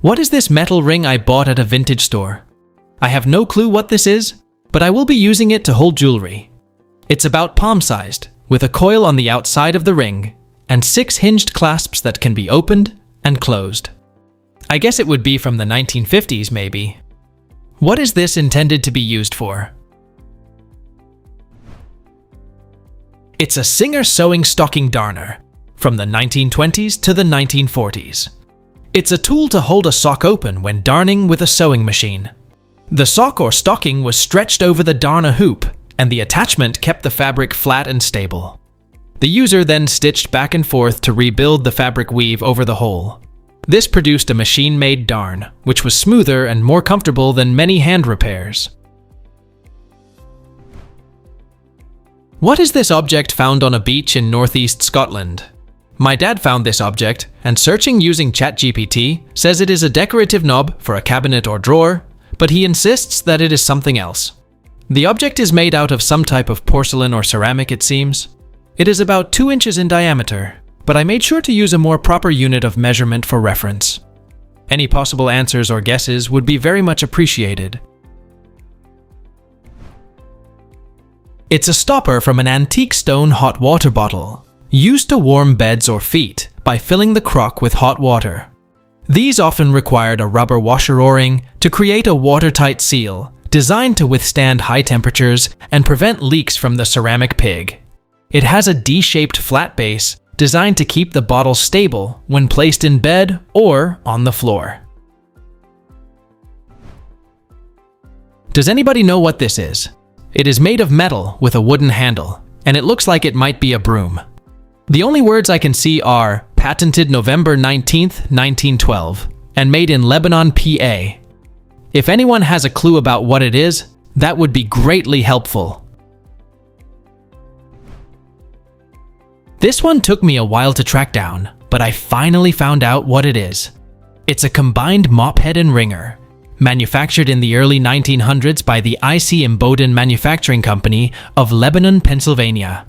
What is this metal ring I bought at a vintage store? I have no clue what this is, but I will be using it to hold jewelry. It's about palm-sized, with a coil on the outside of the ring, and 6 hinged clasps that can be opened and closed. I guess it would be from the 1950s, maybe. What is this intended to be used for? It's a Singer sewing stocking darner, from the 1920s to the 1940s. It's a tool to hold a sock open when darning with a sewing machine. The sock or stocking was stretched over the darner hoop, and the attachment kept the fabric flat and stable. The user then stitched back and forth to rebuild the fabric weave over the hole. This produced a machine-made darn, which was smoother and more comfortable than many hand repairs. What is this object found on a beach in northeast Scotland? My dad found this object, and searching using ChatGPT says it is a decorative knob for a cabinet or drawer, but he insists that it is something else. The object is made out of some type of porcelain or ceramic, it seems. It is about 2 inches in diameter, but I made sure to use a more proper unit of measurement for reference. Any possible answers or guesses would be very much appreciated. It's a stopper from an antique stone hot water bottle, used to warm beds or feet by filling the crock with hot water. These often required a rubber washer o-ring to create a watertight seal, designed to withstand high temperatures and prevent leaks from the ceramic pig. It has a D-shaped flat base designed to keep the bottle stable when placed in bed or on the floor. Does anybody know what this is? It is made of metal with a wooden handle, and it looks like it might be a broom. The only words I can see are patented November 19th, 1912, and made in Lebanon, PA. If anyone has a clue about what it is, that would be greatly helpful. This one took me a while to track down, but I finally found out what it is. It's a combined mop head and wringer, manufactured in the early 1900s by the I.C. Imboden Manufacturing Company of Lebanon, Pennsylvania.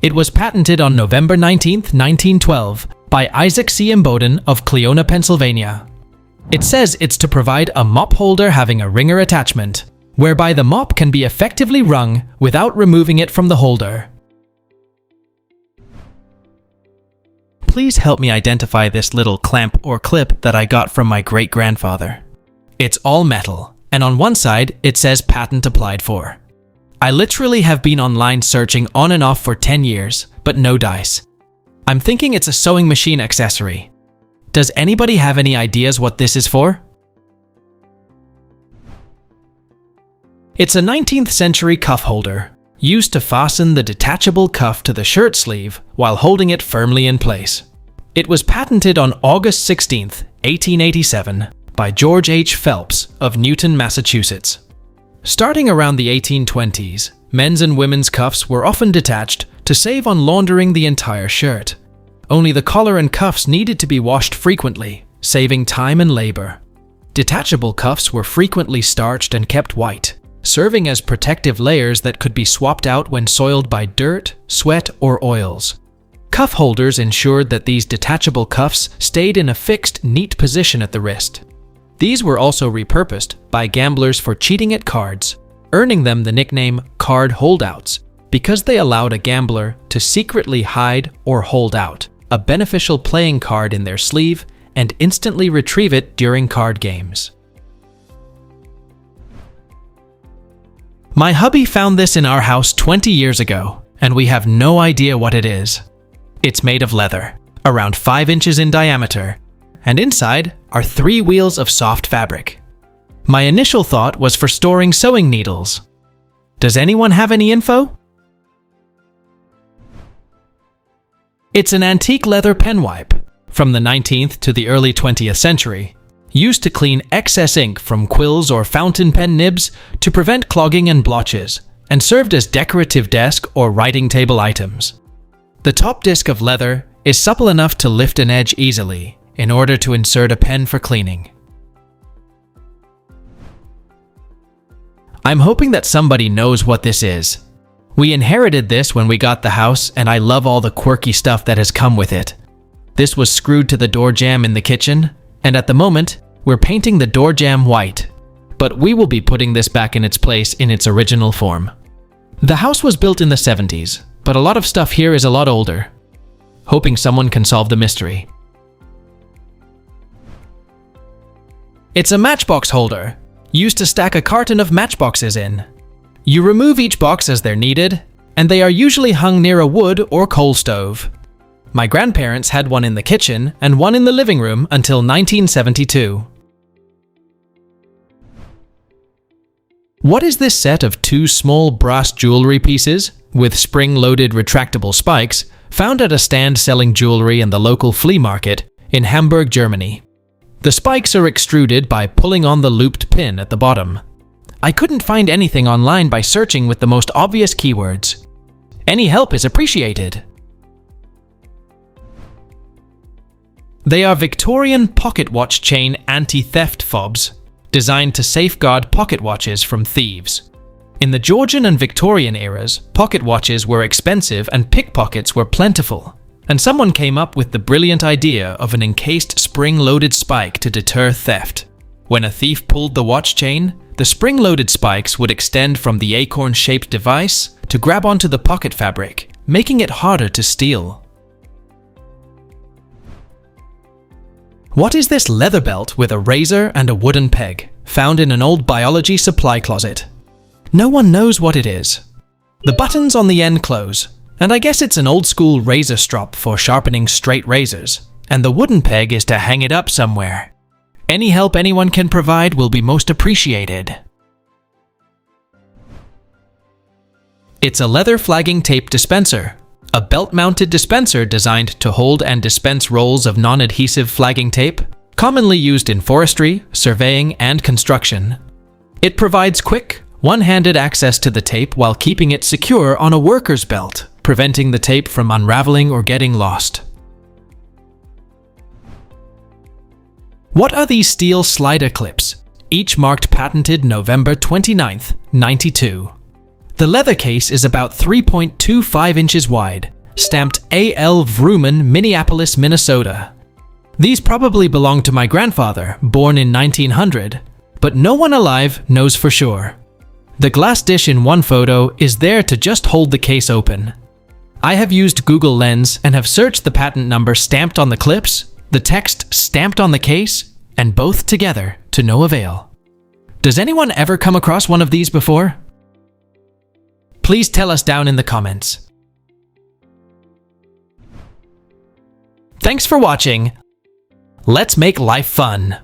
It was patented on November 19, 1912, by Isaac C. Imboden of Cleona, Pennsylvania. It says it's to provide a mop holder having a wringer attachment, whereby the mop can be effectively wrung without removing it from the holder. Please help me identify this little clamp or clip that I got from my great-grandfather. It's all metal, and on one side it says patent applied for. I literally have been online searching on and off for 10 years, but no dice. I'm thinking it's a sewing machine accessory. Does anybody have any ideas what this is for? It's a 19th century cuff holder, used to fasten the detachable cuff to the shirt sleeve while holding it firmly in place. It was patented on August 16, 1887, by George H. Phelps of Newton, Massachusetts. Starting around the 1820s, men's and women's cuffs were often detached to save on laundering the entire shirt. Only the collar and cuffs needed to be washed frequently, saving time and labor. Detachable cuffs were frequently starched and kept white, serving as protective layers that could be swapped out when soiled by dirt, sweat, or oils. Cuff holders ensured that these detachable cuffs stayed in a fixed, neat position at the wrist. These were also repurposed by gamblers for cheating at cards, earning them the nickname card holdouts because they allowed a gambler to secretly hide or hold out a beneficial playing card in their sleeve and instantly retrieve it during card games. My hubby found this in our house 20 years ago, and we have no idea what it is. It's made of leather, around 5 inches in diameter, and inside are 3 wheels of soft fabric. My initial thought was for storing sewing needles. Does anyone have any info? It's an antique leather pen wipe from the 19th to the early 20th century, used to clean excess ink from quills or fountain pen nibs to prevent clogging and blotches, and served as decorative desk or writing table items. The top disc of leather is supple enough to lift an edge easily in order to insert a pen for cleaning. I'm hoping that somebody knows what this is. We inherited this when we got the house, and I love all the quirky stuff that has come with it. This was screwed to the door jamb in the kitchen, and at the moment, we're painting the door jamb white. But we will be putting this back in its place in its original form. The house was built in the 70s, but a lot of stuff here is a lot older. Hoping someone can solve the mystery. It's a matchbox holder, used to stack a carton of matchboxes in. You remove each box as they're needed, and they are usually hung near a wood or coal stove. My grandparents had one in the kitchen and one in the living room until 1972. What is this set of two small brass jewelry pieces with spring-loaded retractable spikes found at a stand selling jewelry in the local flea market in Hamburg, Germany? The spikes are extruded by pulling on the looped pin at the bottom. I couldn't find anything online by searching with the most obvious keywords. Any help is appreciated. They are Victorian pocket watch chain anti-theft fobs, designed to safeguard pocket watches from thieves. In the Georgian and Victorian eras, pocket watches were expensive and pickpockets were plentiful, and someone came up with the brilliant idea of an encased spring-loaded spike to deter theft. When a thief pulled the watch chain, the spring-loaded spikes would extend from the acorn-shaped device to grab onto the pocket fabric, making it harder to steal. What is this leather belt with a razor and a wooden peg, found in an old biology supply closet? No one knows what it is. The buttons on the end close, and I guess it's an old-school razor strop for sharpening straight razors, and the wooden peg is to hang it up somewhere. Any help anyone can provide will be most appreciated. It's a leather flagging tape dispenser, a belt-mounted dispenser designed to hold and dispense rolls of non-adhesive flagging tape, commonly used in forestry, surveying, and construction. It provides quick, one-handed access to the tape while keeping it secure on a worker's belt, preventing the tape from unraveling or getting lost. What are these steel slider clips, each marked patented November 29th, 92? The leather case is about 3.25 inches wide, stamped A.L. Vrooman, Minneapolis, Minnesota. These probably belong to my grandfather, born in 1900, but no one alive knows for sure. The glass dish in one photo is there to just hold the case open. I have used Google Lens and have searched the patent number stamped on the clips, the text stamped on the case, and both together to no avail. Does anyone ever come across one of these before? Please tell us down in the comments. Thanks for watching. Let's make life fun.